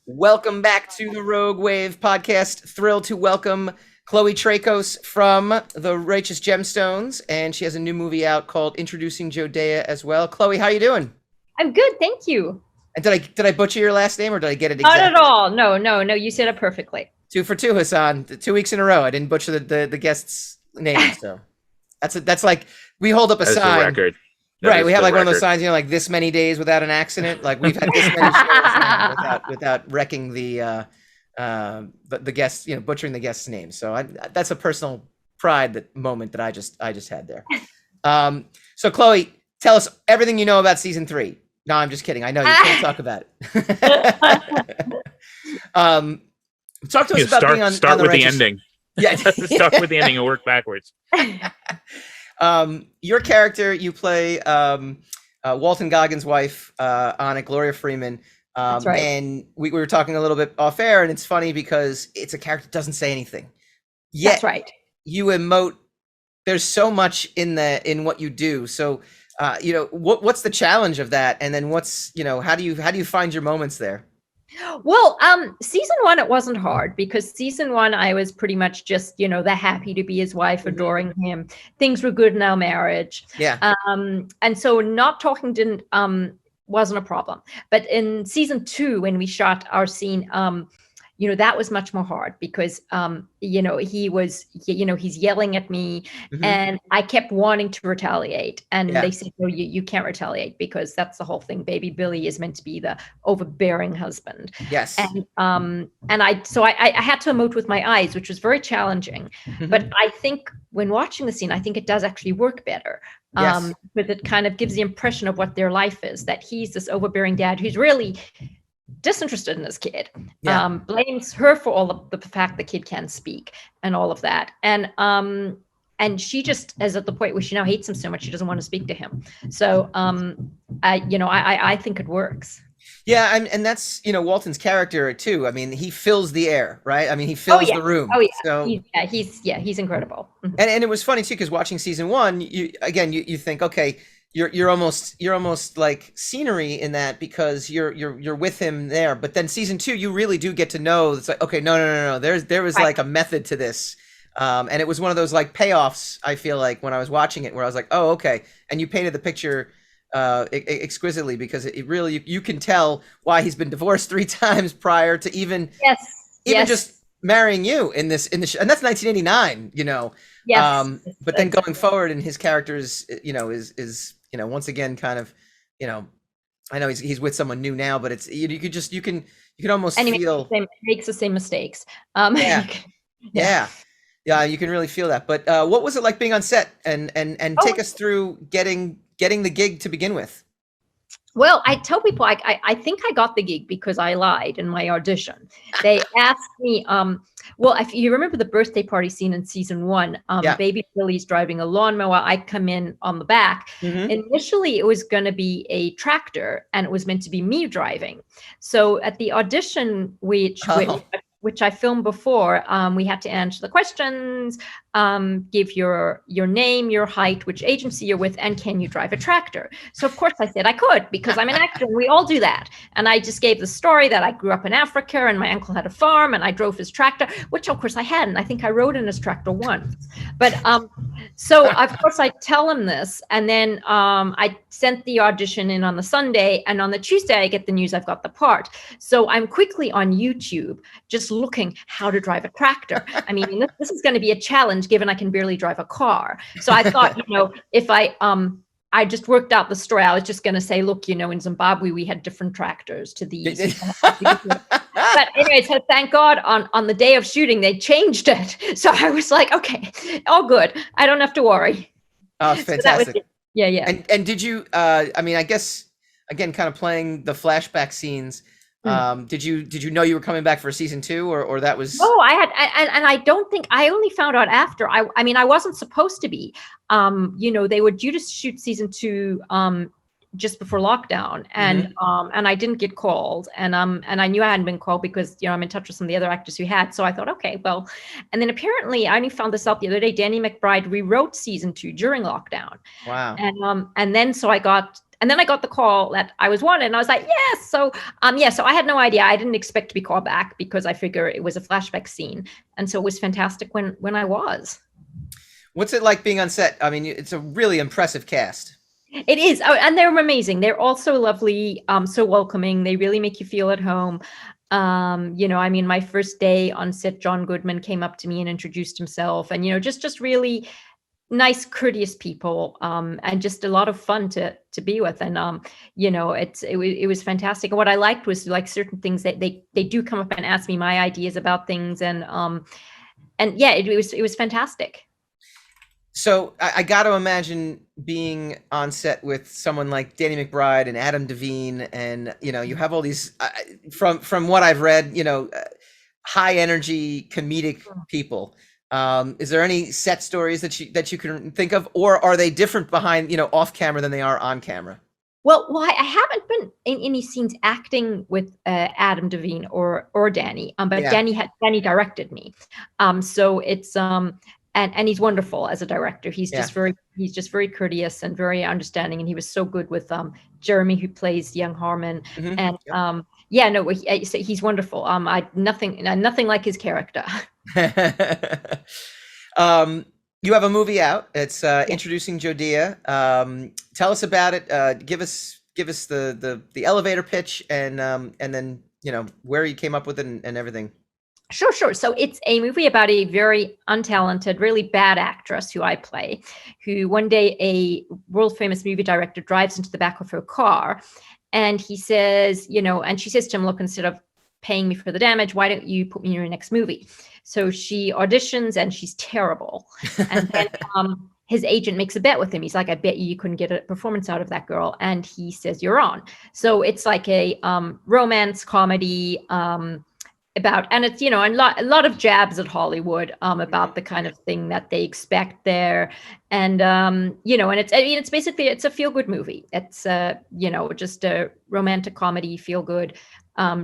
Welcome back to the Rogue Wav Podcast. Thrilled to welcome ChloeTraicos from the Righteous Gemstones, and she has a new movie out called Introducing Jodea as well. Chloe, how you doing? I'm good, thank you. And did I butcher your last name, or did I get it exactly? Not at all. No. You said it perfectly. 2 for 2, Hassan. 2 weeks in a row. I didn't butcher the guest's name, so that's like we hold up a sign. The record. Right, we have like one of those signs, like this many days without an accident. Like we've had this many shows now without wrecking the guest, butchering the guest's name. So that's a personal pride moment that I just had there. So Chloe, tell us everything you know about season 3. No, I'm just kidding. I know you can't talk about it. Talk to us about being on start the with Righteous. the ending. Yeah, Start with the ending and work backwards. Your character, you play Walton Goggins' wife on it, Gloria Freeman. That's right. And we were talking a little bit off air, and it's funny because it's a character that doesn't say anything. Yet That's right. You emote. There's so much in what you do. So, what's the challenge of that? And then how do you find your moments there? Well, season 1, it wasn't hard because season 1, I was pretty much just, the happy to be his wife, adoring him. Things were good in our marriage. Yeah. And so not talking wasn't a problem. But in season 2, when we shot our scene, that was much more hard because, he was, he's yelling at me and I kept wanting to retaliate. And they said, no, you can't retaliate because that's the whole thing. Baby Billy is meant to be the overbearing husband. Yes. And I had to emote with my eyes, which was very challenging. But I think when watching the scene, I think it does actually work better. Yes. Because it kind of gives the impression of what their life is, that he's this overbearing dad who's really disinterested in his kid, blames her for all of the fact the kid can't speak and all of that. And she just is at the point where she now hates him so much she doesn't want to speak to him. So I think it works. Yeah, and that's Walton's character too. I mean, he fills the air, right? I mean, he fills the room. Oh yeah. So He's incredible. And it was funny too because watching season 1, you think, okay, you're almost like scenery in that because you're with him there. But then season 2, you really do get to know. It's like, okay, no. There was like a method to this, and it was one of those like payoffs. I feel like when I was watching it, where I was like, oh, okay. And you painted the picture exquisitely because it really you can tell why he's been divorced 3 times prior to even just marrying you in this and that's 1989. Yes. But then going forward, and his character is once again kind of, I know he's with someone new now, but it's you can almost feel makes the same mistakes. Yeah, you can really feel that. But what was it like being on set and take us through getting the gig to begin with? Well, I tell people I think I got the gig because I lied in my audition. They asked me, if you remember the birthday party scene in season 1, Baby Billy's driving a lawnmower. I come in on the back. Initially, it was going to be a tractor, and it was meant to be me driving. So at the audition, which I filmed before, we had to answer the questions, give your name, your height, which agency you're with, and can you drive a tractor? So of course I said I could because I'm an actor and we all do that. And I just gave the story that I grew up in Africa and my uncle had a farm and I drove his tractor, which of course I hadn't. I think I rode in his tractor once. But so of course I tell him this, and then I sent the audition in on the Sunday, and on the Tuesday I get the news I've got the part. So I'm quickly on YouTube just looking how to drive a tractor. I mean, this is going to be a challenge given I can barely drive a car. So I thought, if I just worked out the story, I was just going to say, look, in Zimbabwe, we had different tractors to these. But anyway, so thank God on the day of shooting, they changed it. So I was like, okay, all good. I don't have to worry. Oh, it's fantastic. So yeah. And did you, I guess, again, kind of playing the flashback scenes, did you know you were coming back for season 2 or that was? Oh, I had, and I don't think I only found out after. I wasn't supposed to be. They were due to shoot season 2 just before lockdown, and I didn't get called, and I knew I hadn't been called because I'm in touch with some of the other actors who had. So I thought, okay, well, and then apparently I only found this out the other day. Danny McBride rewrote season 2 during lockdown. Wow. And then so I got. And then I got the call that I was wanted, and I was like, yes. So so I had no idea. I didn't expect to be called back because I figure it was a flashback scene. And so it was fantastic when I was. What's it like being on set? I mean, it's a really impressive cast. It is. Oh, and they're amazing. They're all so lovely, so welcoming. They really make you feel at home. I mean, my first day on set, John Goodman came up to me and introduced himself, and, just really nice, courteous people, and just a lot of fun to be with. And, it was fantastic. And what I liked was like certain things that they do come up and ask me my ideas about things. And yeah, it was fantastic. So I got to imagine being on set with someone like Danny McBride and Adam Devine, and you have all these from what I've read, high energy comedic people. Is there any set stories that you can think of, or are they different behind off camera than they are on camera? Well, I haven't been in any scenes acting with Adam Devine or Danny, but yeah. Danny directed me, so it's And he's wonderful as a director. He's just very courteous and very understanding. And he was so good with Jeremy, who plays young Harmon. Mm-hmm. And he's wonderful. Nothing like his character. You have a movie out. It's Introducing Jodea. Tell us about it. Give us the elevator pitch, and then where you came up with it and everything. Sure. So it's a movie about a very untalented, really bad actress who I play, who one day a world famous movie director drives into the back of her car, and he says, and she says to him, look, instead of paying me for the damage, why don't you put me in your next movie? So she auditions, and she's terrible. And then his agent makes a bet with him. He's like, I bet you couldn't get a performance out of that girl. And he says, you're on. So it's like a romance comedy, and it's a lot of jabs at Hollywood about the kind of thing that they expect there, and and it's basically a feel good movie. It's just a romantic comedy, feel good,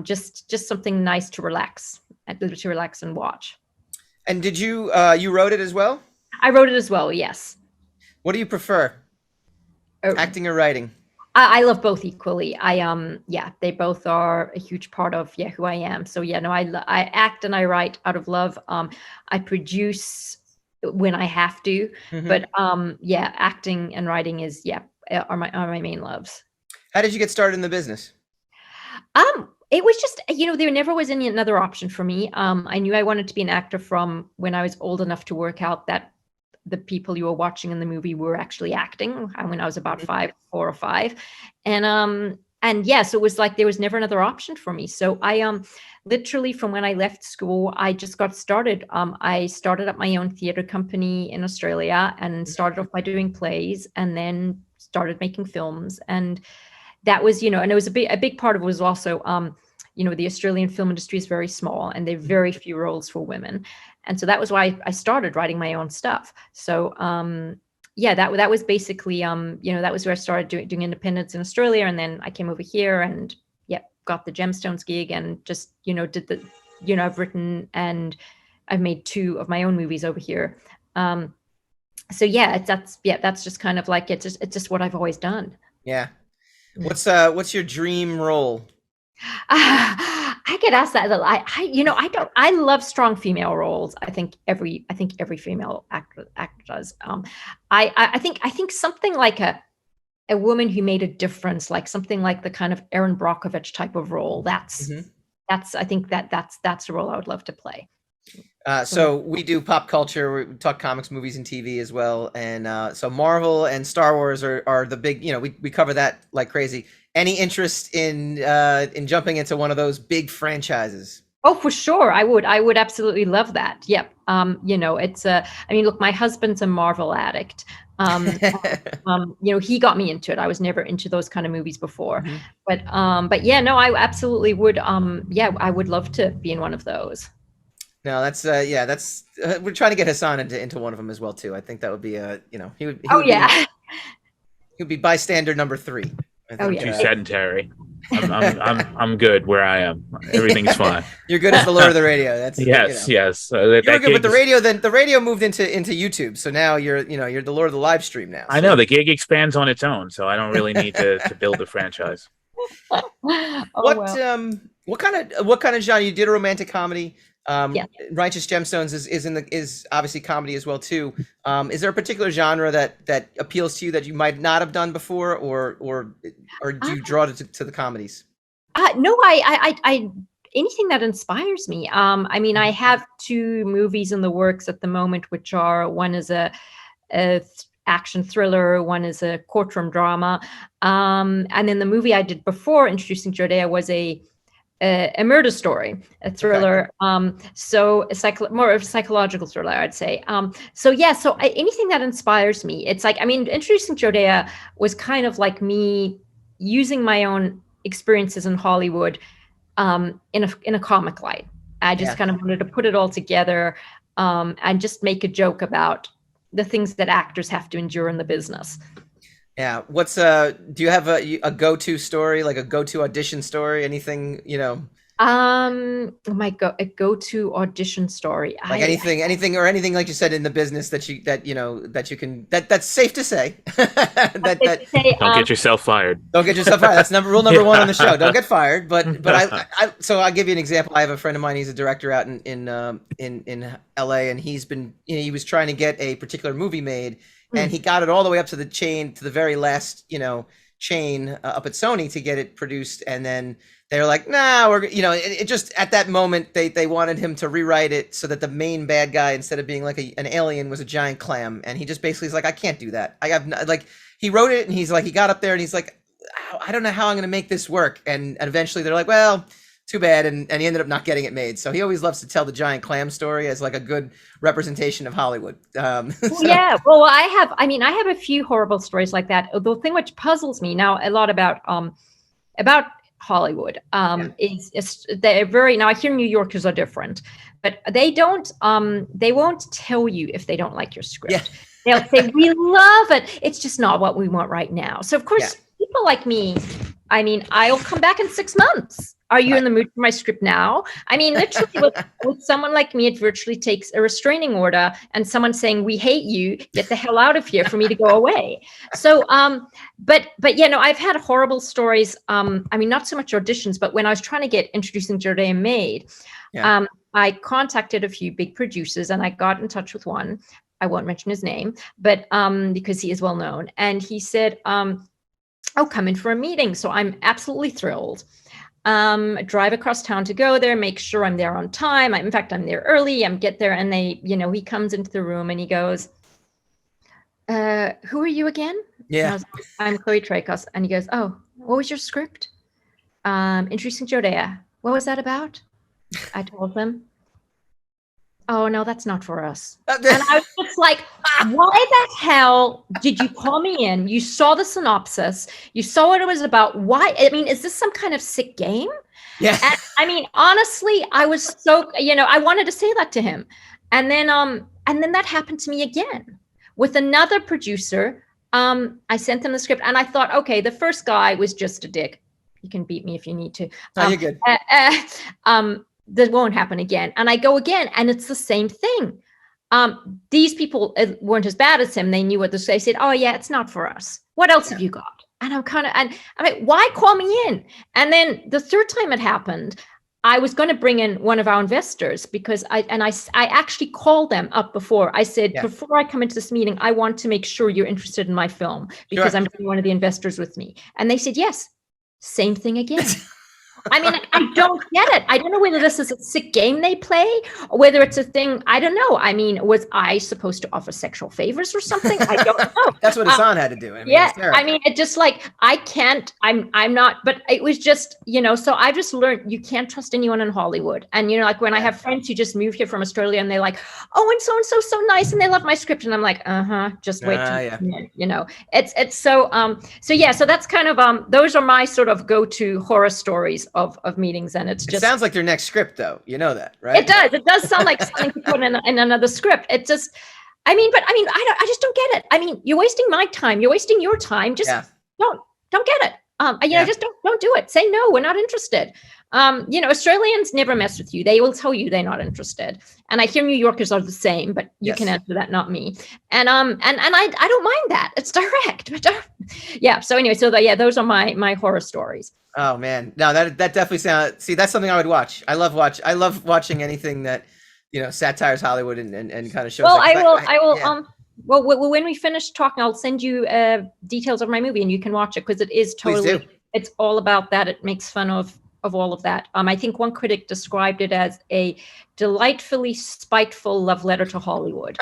just something nice to relax and watch. And did you wrote it as well? I wrote it as well. Yes. What do you prefer, acting or writing? I love both equally. They both are a huge part of who I am. So I act and I write out of love. I produce when I have to, but acting and writing are my main loves. How did you get started in the business? It was just there never was any another option for me. I knew I wanted to be an actor from when I was old enough to work out that the people you were watching in the movie were actually acting when I was about 4 or 5. So it was like there was never another option for me. So I literally from when I left school, I just got started. I started up my own theater company in Australia and started off by doing plays, and then started making films. And that was, and it was a big part of it was also, the Australian film industry is very small, and there are very few roles for women. And so that was why I started writing my own stuff. So, that was basically, that was where I started doing independence in Australia. And then I came over here and got the GEMSTONES gig, and just, did the, I've written and I've made 2 of my own movies over here. That's just kind of like, it's just what I've always done. Yeah. What's your dream role? I get asked that a lot. I love strong female roles. I think every female actor does. I think something like a woman who made a difference, like something like the kind of Erin Brockovich type of role. That's a role I would love to play. So we do pop culture. We talk comics, movies, and TV as well. And so Marvel and Star Wars are the big. We cover that like crazy. Any interest in jumping into one of those big franchises? Oh, for sure. I would absolutely love that. Yep. It's look, my husband's a Marvel addict. He got me into it. I was never into those kind of movies before, but I absolutely would. I would love to be in one of those. No, that's we're trying to get Hassan into one of them as well too. I think that would be he would be bystander number 3. Too sedentary. I'm good where I am. Everything's fine. You're good as the Lord of the Radio. That's yes. You were good, but the radio moved into YouTube, so now you're the Lord of the live stream now. So. I know the gig expands on its own, so I don't really need to build a franchise. What kind of genre? You did a romantic comedy. Righteous Gemstones is obviously comedy as well too. Is there a particular genre that appeals to you that you might not have done before, or do you draw to the comedies? No, I anything that inspires me. I mean, I have 2 movies in the works at the moment, which are, one is a action thriller, one is a courtroom drama, and then the movie I did before Introducing Jodea was a murder story, a thriller. Okay. So more of a psychological thriller, I'd say. So anything that inspires me, it's like, I mean, Introducing Jodea was kind of like me using my own experiences in Hollywood in a comic light. I just kind of wanted to put it all together and just make a joke about the things that actors have to endure in the business. Yeah. What's do you have a go-to story, like a go-to audition story? Anything, a go-to audition story. Like anything like you said in the business that's safe to say. Don't get yourself fired. Don't get yourself fired. That's rule number 1 on the show. Don't get fired. But so I'll give you an example. I have a friend of mine. He's a director out in LA, and he was trying to get a particular movie made. And he got it all the way up to the very last, chain up at Sony to get it produced. And then they were like, nah, it just, at that moment, they wanted him to rewrite it so that the main bad guy, instead of being like an alien, was a giant clam. And he just basically is like, I can't do that. He wrote it, and he's like, he got up there and he's like, I don't know how I'm going to make this work. And eventually they're like, well, too bad, and he ended up not getting it made. So he always loves to tell the giant clam story as like a good representation of Hollywood. Yeah, well, I have a few horrible stories like that. The thing which puzzles me now a lot about Hollywood is they're very, now here New Yorkers are different, but they won't tell you if they don't like your script. Yeah. They'll say, we love it, it's just not what we want right now. So of course, people like me, I mean, I'll come back in 6 months. Are you in the mood for my script now? I mean, literally with someone like me, it virtually takes a restraining order and someone saying, we hate you, get the hell out of here, for me to go away. So, but I've had horrible stories. I mean, not so much auditions, but when I was trying to get Introducing Jodea made, I contacted a few big producers and I got in touch with one. I won't mention his name, but because he is well known. And he said, oh, come in for a meeting. So I'm absolutely thrilled. Drive across town to go there, make sure I'm there on time. In fact, I'm there early. Get there, and he comes into the room and he goes, "Who are you again?" Yeah, I'm ChloeTraicos, and he goes, "Oh, what was your script? Introducing Jodea. What was that about?" I told him. Oh no, that's not for us. And I was just like, why the hell did you call me in? You saw the synopsis. You saw what it was about. Why? I mean, is this some kind of sick game? Yeah. And, I mean, honestly, I was so, I wanted to say that to him. And then that happened to me again with another producer. I sent him the script and I thought, okay, the first guy was just a dick. You can beat me if you need to. No, you're good. That won't happen again. And I go again, and it's the same thing. These people weren't as bad as him. They knew what to say. They said, oh yeah, it's not for us. What else have you got? And I'm like, why call me in? And then the third time it happened, I was going to bring in one of our investors because I actually called them up before. I said, before I come into this meeting, I want to make sure you're interested in my film because I'm bringing one of the investors with me. And they said, yes, same thing again. I mean, I don't get it. I don't know whether this is a sick game they play or whether it's a thing. I don't know. I mean, was I supposed to offer sexual favors or something? I don't know. That's what Hassan had to do. I mean, I mean, it just like, I can't, I'm not, but it was just, so I just learned you can't trust anyone in Hollywood. And, like when I have friends who just moved here from Australia and they're like, oh, and so-and-so so nice. And they love my script. And I'm like, just wait. It's so that's kind of, those are my sort of go-to horror stories of meetings, and it sounds like their next script, though. You know that, right? It does sound like something to put in another script. It just, I just don't get it. I mean, you're wasting my time. You're wasting your time. Just don't get it. Just don't do it. Say no, we're not interested. Australians never mess with you. They will tell you they're not interested. And I hear New Yorkers are the same, but you can answer that, not me. And I don't mind that. It's direct. But So anyway, those are my horror stories. Oh man, no, that definitely sounds. See, that's something I would watch. I love watching anything that satires Hollywood and kind of shows. Well, I will. Yeah. Well, when we finish talking, I'll send you details of my movie, and you can watch it because it is totally. It's all about that. It makes fun of all of that. I think one critic described it as a delightfully spiteful love letter to Hollywood.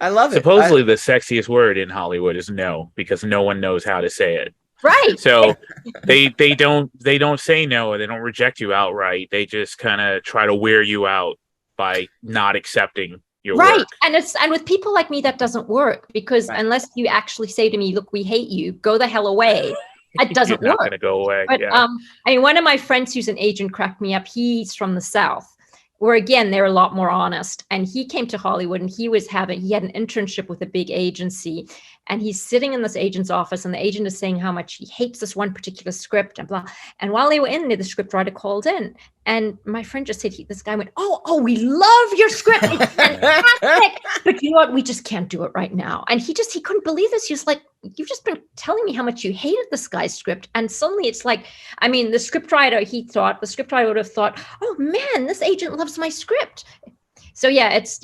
I love it. Supposedly, the sexiest word in Hollywood is no, because no one knows how to say it. Right. So they don't say no, or they don't reject you outright. They just kind of try to wear you out by not accepting your work. And with people like me, that doesn't work, because unless you actually say to me, look, we hate you, go the hell away. It doesn't You're not work. going to go away. But one of my friends who's an agent cracked me up. He's from the South, where again, they're a lot more honest. And he came to Hollywood, and he had an internship with a big agency, and he's sitting in this agent's office, and the agent is saying how much he hates this one particular script and blah. And while they were in there, the scriptwriter called in, and my friend just said, this guy went, oh, we love your script. It's fantastic. But you know what? We just can't do it right now. And he couldn't believe this. He was like, you've just been telling me how much you hated this guy's script. And suddenly it's like, the scriptwriter would have thought, oh man, this agent loves my script. So that's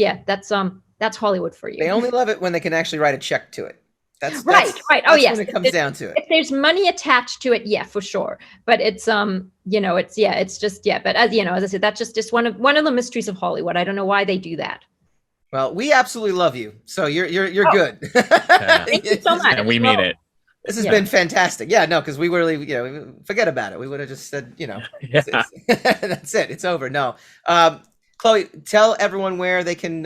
Hollywood for you. They only love it when they can actually write a check to it. That's right. Oh, yes. When it comes down to it. If there's money attached to it, yeah, for sure. But it's But as I said, that's just one of the mysteries of Hollywood. I don't know why they do that. Well, we absolutely love you, so you're good. Thank you so much. And we mean it. This has been fantastic. Yeah, no, because we really, forget about it. We would have just said, that's it. It's over. No, Chloe, tell everyone where they can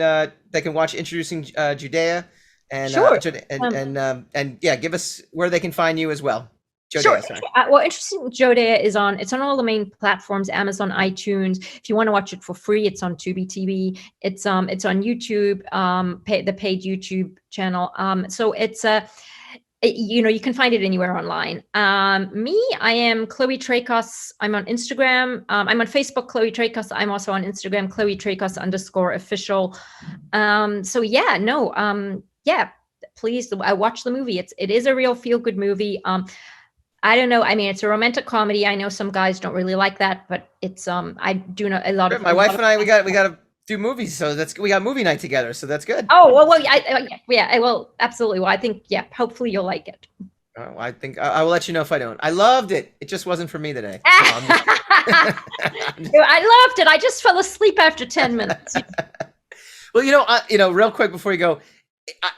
watch Introducing Jodea. And sure. Give us where they can find you as well. Jodea, sure. Sorry. Interesting Jodea is on all the main platforms, Amazon, iTunes. If you want to watch it for free, it's on Tubi TV. It's on YouTube, the paid YouTube channel. So it's you can find it anywhere online. I am ChloeTraicos. I'm on Instagram. I'm on Facebook, ChloeTraicos. I'm also on Instagram, ChloeTraicos_official. Please watch the movie. It is a real feel-good movie. I don't know. It's a romantic comedy. I know some guys don't really like that, but it's I do know a lot of. My wife and I, we got to do movies, so we got movie night together, so that's good. Oh well, I will absolutely. Well, I think hopefully you'll like it. Oh, I think I will let you know if I don't. I loved it. It just wasn't for me today. I loved it. I just fell asleep after 10 minutes. Well, real quick before you go.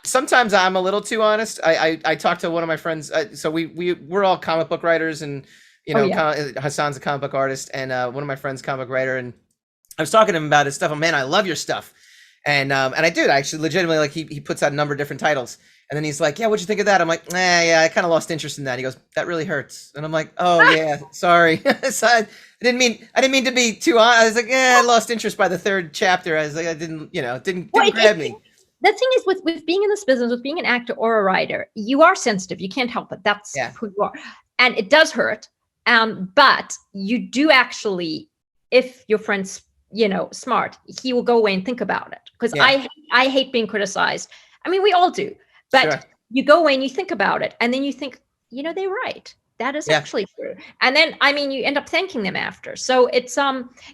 Sometimes I'm a little too honest. I talked to one of my friends. So we're all comic book writers, and Hassan's a comic book artist, and one of my friends, comic book writer, and I was talking to him about his stuff. Oh man, I love your stuff, and I do. I actually legitimately, like, he puts out a number of different titles, and then he's like, yeah, what'd you think of that? I'm like, I kind of lost interest in that. He goes, that really hurts, and I'm like, oh yeah, sorry. So I didn't mean to be too honest. I was like, I lost interest by the third chapter. I was like, I didn't grab me. The thing is, with being in this business, with being an actor or a writer, you are sensitive. You can't help it. That's who you are. And it does hurt. But you do actually, if your friend's, smart, he will go away and think about it. Because I hate being criticized. We all do. But you go away and you think about it. And then you think, they're right. That is actually true. And then, you end up thanking them after. So it's,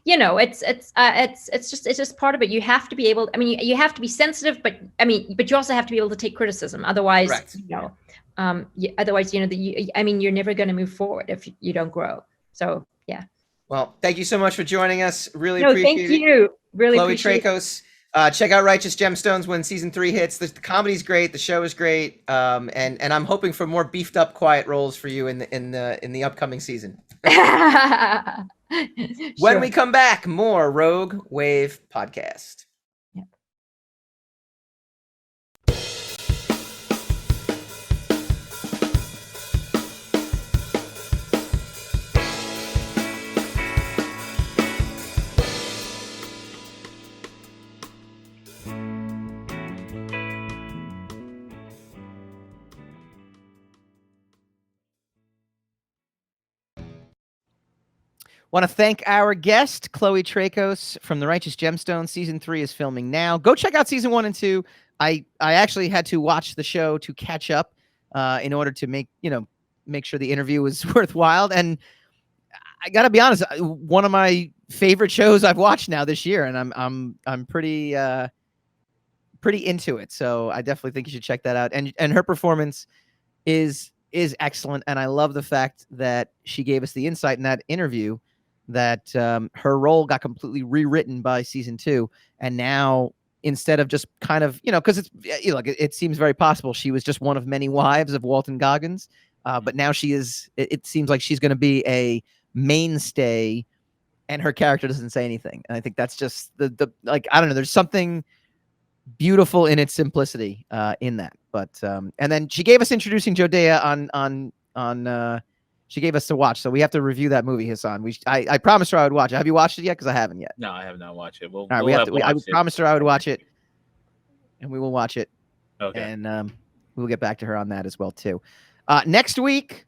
it's just part of it. You have to be able, you have to be sensitive, but you also have to be able to take criticism. Otherwise, you're never going to move forward if you don't grow. So, yeah. Well, thank you so much for joining us. Really appreciate it. Thank you. Really appreciate ChloeTraicos. Check out Righteous Gemstones when season 3 hits. The comedy's great. The show is great. And I'm hoping for more beefed up, quiet roles for you in the upcoming season. When we come back, more Rogue Wav Podcast. Want to thank our guest, ChloeTraicos from The Righteous Gemstones. Season 3 is filming now. Go check out season 1 and 2. I actually had to watch the show to catch up in order to make sure the interview was worthwhile. And I got to be honest, one of my favorite shows I've watched now this year, and I'm pretty into it. So I definitely think you should check that out. And her performance is excellent, and I love the fact that she gave us the insight in that interview that her role got completely rewritten by season 2, and now instead of just kind of because it seems very possible she was just one of many wives of Walton Goggins, but now she is. It seems like she's going to be a mainstay, and her character doesn't say anything, and I think that's just the I don't know. There's something beautiful in its simplicity in that. But and then she gave us Introducing Jodea on she gave us to watch, so we have to review that movie, Hassan. I promised her I would watch it. Have you watched it yet? Because I haven't yet. No, I have not watched it. All right, I promised her I would watch it, and we will watch it. Okay. And we'll get back to her on that as well too. Next week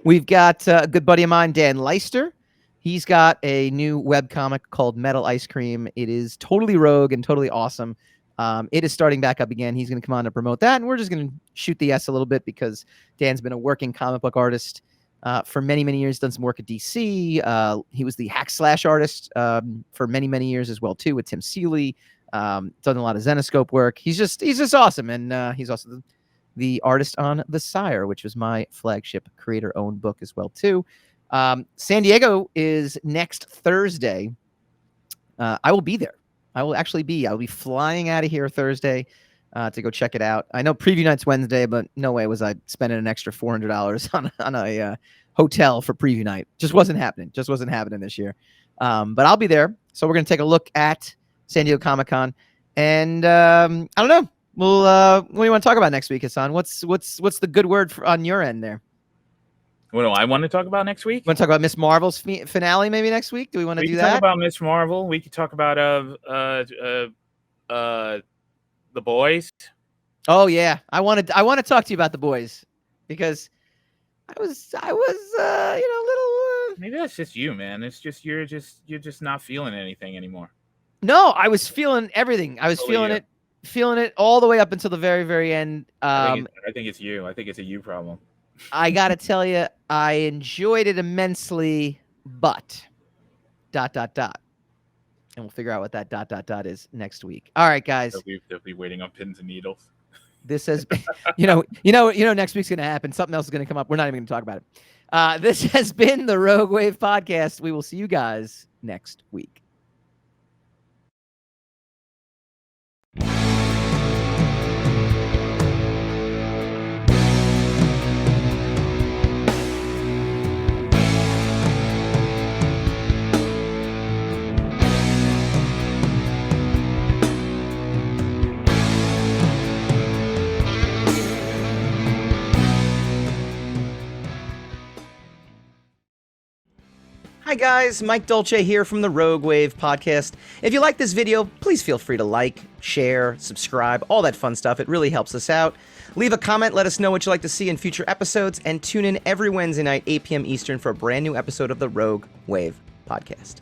we've got a good buddy of mine, Dan Leister. He's got a new webcomic called Metal Ice Cream. It is totally rogue and totally awesome. It is starting back up again. He's going to come on to promote that, and we're just going to shoot the S a little bit because Dan's been a working comic book artist for many, many years. Done some work at DC. He was the hack slash artist for many, many years as well too with Tim Seeley. Done a lot of Zenoscope work. He's just awesome, and he's also the artist on The Sire, which was my flagship creator-owned book as well too. San Diego is next Thursday. I will be there. I'll be flying out of here Thursday to go check it out. I know preview night's Wednesday, but no way was I spending an extra $400 on a hotel for preview night. Just wasn't happening. This year. But I'll be there. So we're going to take a look at San Diego Comic-Con. And I don't know. What do you want to talk about next week, Hassan? What's the good word on your end there? What do I want to talk about next week? Want to talk about Miss Marvel's finale maybe next week? Do we want to do that? We can talk about Miss Marvel. We could talk about The Boys. Oh yeah, I want to talk to you about The Boys because I was a little. Maybe that's just you, man. It's just you're just not feeling anything anymore. No, I was feeling everything. I was feeling it all the way up until the very, very end. I think it's you. I think it's a you problem. I gotta tell you, I enjoyed it immensely, but ... And we'll figure out what that ... is next week. All right, guys. They'll be waiting on pins and needles. This has been, next week's gonna happen. Something else is gonna come up. We're not even gonna talk about it. This has been the Rogue Wav Podcast. We will see you guys next week. Hi guys, Mike Dolce here from the Rogue Wav Podcast. If you like this video, please feel free to like, share, subscribe, all that fun stuff. It really helps us out. Leave a comment, let us know what you'd like to see in future episodes, and tune in every Wednesday night, 8 p.m. Eastern for a brand new episode of the Rogue Wav Podcast.